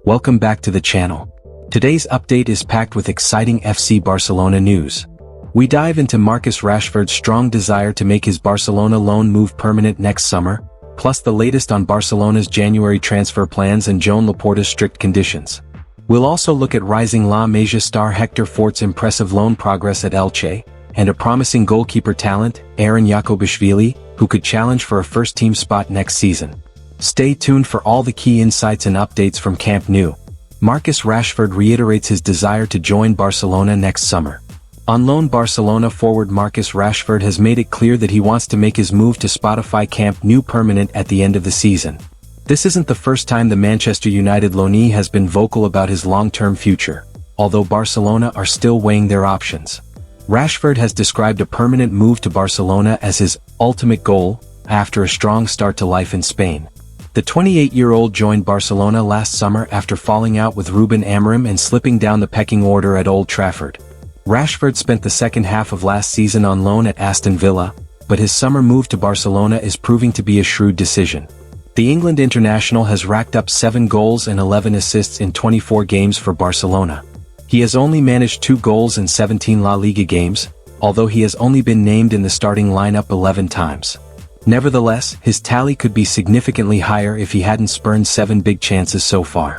Welcome back to the channel. Today's update is packed with exciting FC Barcelona news. We dive into Marcus Rashford's strong desire to make his Barcelona loan move permanent next summer, plus the latest on Barcelona's January transfer plans and Joan Laporta's strict conditions. We'll also look at rising La Masia star Hector Fort's impressive loan progress at Elche, and a promising goalkeeper talent, Aron Yaakobishvili, who could challenge for a first-team spot next season. Stay tuned for all the key insights and updates from Camp Nou. Marcus Rashford reiterates his desire to join Barcelona next summer. On loan, Barcelona forward Marcus Rashford has made it clear that he wants to make his move to Spotify Camp Nou permanent at the end of the season. This isn't the first time the Manchester United loanee has been vocal about his long-term future, although Barcelona are still weighing their options. Rashford has described a permanent move to Barcelona as his ultimate goal after a strong start to life in Spain. The 28-year-old joined Barcelona last summer after falling out with Ruben Amorim and slipping down the pecking order at Old Trafford. Rashford spent the second half of last season on loan at Aston Villa, but his summer move to Barcelona is proving to be a shrewd decision. The England international has racked up 7 goals and 11 assists in 24 games for Barcelona. He has only managed 2 goals in 17 La Liga games, although he has only been named in the starting lineup 11 times. Nevertheless, his tally could be significantly higher if he hadn't spurned 7 big chances so far.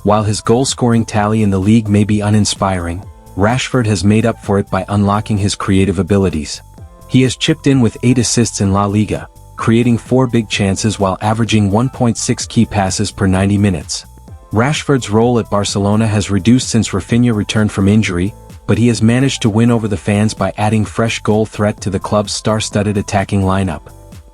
While his goal-scoring tally in the league may be uninspiring, Rashford has made up for it by unlocking his creative abilities. He has chipped in with 8 assists in La Liga, creating 4 big chances while averaging 1.6 key passes per 90 minutes. Rashford's role at Barcelona has reduced since Rafinha returned from injury, but he has managed to win over the fans by adding fresh goal threat to the club's star-studded attacking lineup.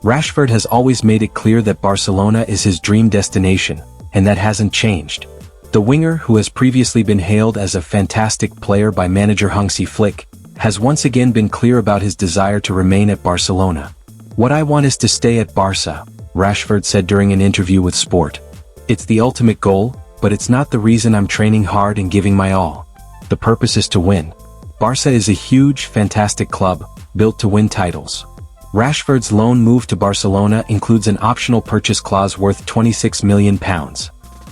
Rashford has always made it clear that Barcelona is his dream destination, and that hasn't changed. The winger, who has previously been hailed as a fantastic player by manager Hansi Flick, has once again been clear about his desire to remain at Barcelona. "What I want is to stay at Barca," Rashford said during an interview with Sport. "It's the ultimate goal, but it's not the reason I'm training hard and giving my all. The purpose is to win. Barca is a huge, fantastic club, built to win titles." Rashford's loan move to Barcelona includes an optional purchase clause worth £26 million.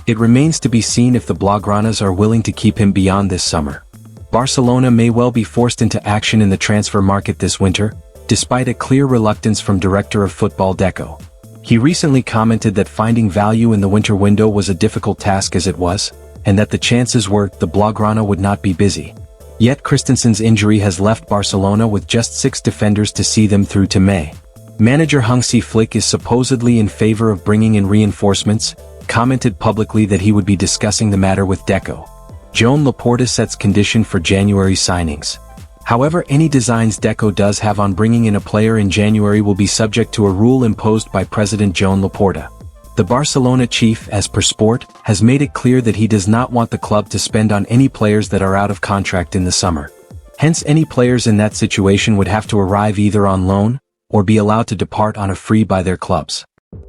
It remains to be seen if the Blaugranas are willing to keep him beyond this summer. Barcelona may well be forced into action in the transfer market this winter, despite a clear reluctance from Director of Football Deco. He recently commented that finding value in the winter window was a difficult task as it was, and that the chances were the Blaugrana would not be busy. Yet Christensen's injury has left Barcelona with just 6 defenders to see them through to May. Manager Hansi Flick is supposedly in favor of bringing in reinforcements, commented publicly that he would be discussing the matter with Deco. Joan Laporta sets condition for January signings. However, any designs Deco does have on bringing in a player in January will be subject to a rule imposed by President Joan Laporta. The Barcelona chief, as per Sport, has made it clear that he does not want the club to spend on any players that are out of contract in the summer. Hence, any players in that situation would have to arrive either on loan, or be allowed to depart on a free by their clubs.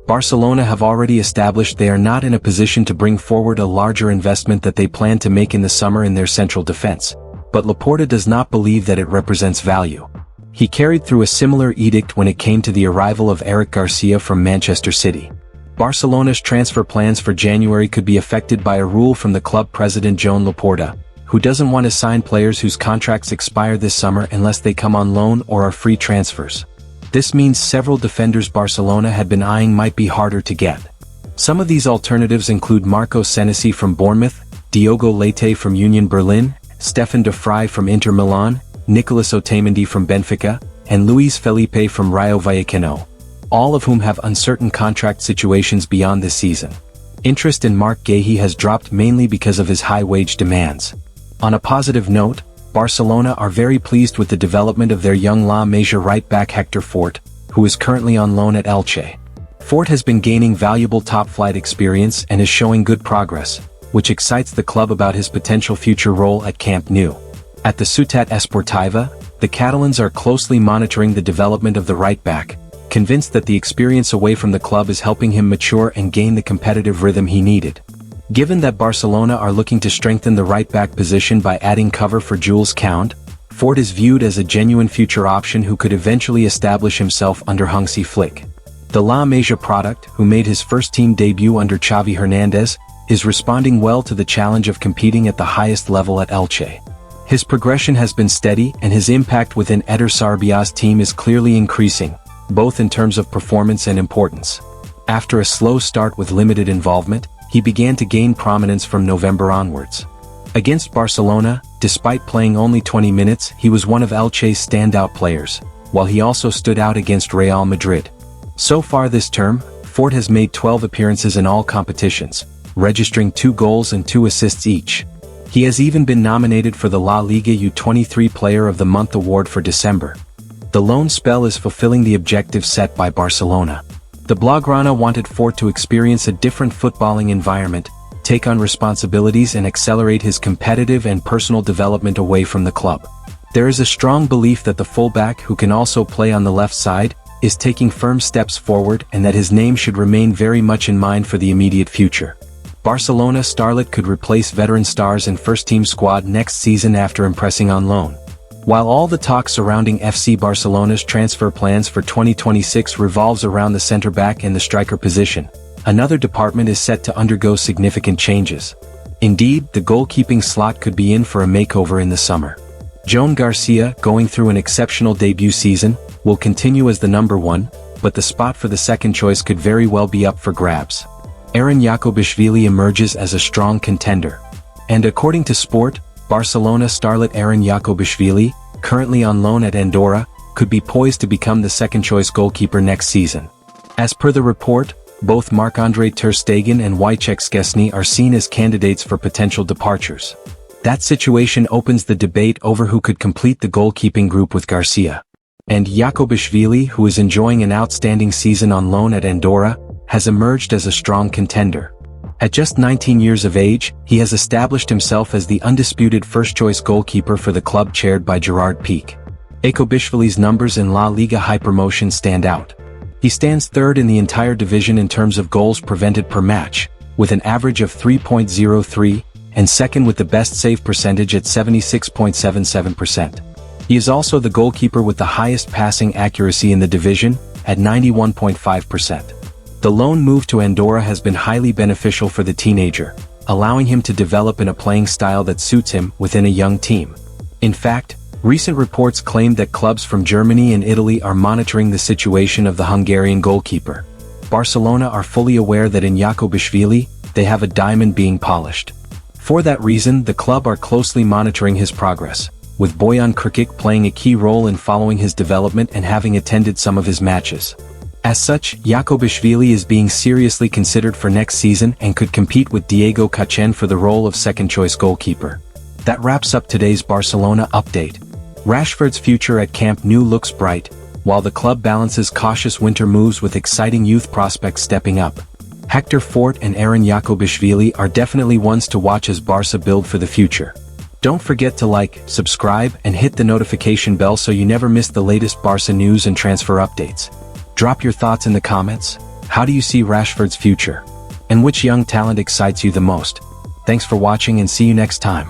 Barcelona have already established they are not in a position to bring forward a larger investment that they plan to make in the summer in their central defense, but Laporta does not believe that it represents value. He carried through a similar edict when it came to the arrival of Eric Garcia from Manchester City. Barcelona's transfer plans for January could be affected by a rule from the club president Joan Laporta, who doesn't want to sign players whose contracts expire this summer unless they come on loan or are free transfers. This means several defenders Barcelona had been eyeing might be harder to get. Some of these alternatives include Marco Senesi from Bournemouth, Diogo Leite from Union Berlin, Stefan de Vrij from Inter Milan, Nicolas Otamendi from Benfica, and Luis Felipe from Rayo Vallecano, all of whom have uncertain contract situations beyond this season. Interest in Marc Guéhi has dropped mainly because of his high wage demands. On a positive note, Barcelona are very pleased with the development of their young La Masia right-back Hector Fort, who is currently on loan at Elche. Fort has been gaining valuable top-flight experience and is showing good progress, which excites the club about his potential future role at Camp Nou. At the Ciutat Esportiva, the Catalans are closely monitoring the development of the right-back, convinced that the experience away from the club is helping him mature and gain the competitive rhythm he needed. Given that Barcelona are looking to strengthen the right-back position by adding cover for Jules Koundé, Fort is viewed as a genuine future option who could eventually establish himself under Hansi Flick. The La Masia product, who made his first team debut under Xavi Hernandez, is responding well to the challenge of competing at the highest level at Elche. His progression has been steady and his impact within Eder Sarbia's team is clearly increasing, both in terms of performance and importance. After a slow start with limited involvement, he began to gain prominence from November onwards. Against Barcelona, despite playing only 20 minutes, he was one of Elche's standout players, while he also stood out against Real Madrid. So far this term, Fort has made 12 appearances in all competitions, registering 2 goals and 2 assists each. He has even been nominated for the La Liga U23 Player of the Month award for December. The loan spell is fulfilling the objective set by Barcelona. The Blaugrana wanted Fort to experience a different footballing environment, take on responsibilities and accelerate his competitive and personal development away from the club. There is a strong belief that the fullback, who can also play on the left side, is taking firm steps forward and that his name should remain very much in mind for the immediate future. Barcelona starlet could replace veteran stars in first-team squad next season after impressing on loan. While all the talk surrounding FC Barcelona's transfer plans for 2026 revolves around the centre-back and the striker position, another department is set to undergo significant changes. Indeed, the goalkeeping slot could be in for a makeover in the summer. Joan Garcia, going through an exceptional debut season, will continue as the number 1, but the spot for the second choice could very well be up for grabs. Aron Yaakobishvili emerges as a strong contender. And according to Sport, Barcelona starlet Aron Yaakobishvili, currently on loan at Andorra, could be poised to become the second-choice goalkeeper next season. As per the report, both Marc-Andre ter Stegen and Wojciech Szczesny are seen as candidates for potential departures. That situation opens the debate over who could complete the goalkeeping group with Garcia. And Jacobishi, who is enjoying an outstanding season on loan at Andorra, has emerged as a strong contender. At just 19 years of age, he has established himself as the undisputed first-choice goalkeeper for the club chaired by Gerard Piqué. Jacobishvili's numbers in La Liga high promotion stand out. He stands third in the entire division in terms of goals prevented per match, with an average of 3.03, and second with the best save percentage at 76.77%. He is also the goalkeeper with the highest passing accuracy in the division, at 91.5%. The loan move to Andorra has been highly beneficial for the teenager, allowing him to develop in a playing style that suits him within a young team. In fact, recent reports claim that clubs from Germany and Italy are monitoring the situation of the Hungarian goalkeeper. Barcelona are fully aware that in Jacobishi, they have a diamond being polished. For that reason, the club are closely monitoring his progress, with Bojan Krkic playing a key role in following his development and having attended some of his matches. As such, Jacobishvili is being seriously considered for next season and could compete with Diego Cachin for the role of second-choice goalkeeper. That wraps up today's Barcelona update. Rashford's future at Camp Nou looks bright, while the club balances cautious winter moves with exciting youth prospects stepping up. Hector Fort and Aron Yaakobishvili are definitely ones to watch as Barca build for the future. Don't forget to like, subscribe, and hit the notification bell so you never miss the latest Barca news and transfer updates. Drop your thoughts in the comments. How do you see Rashford's future? And which young talent excites you the most? Thanks for watching and see you next time.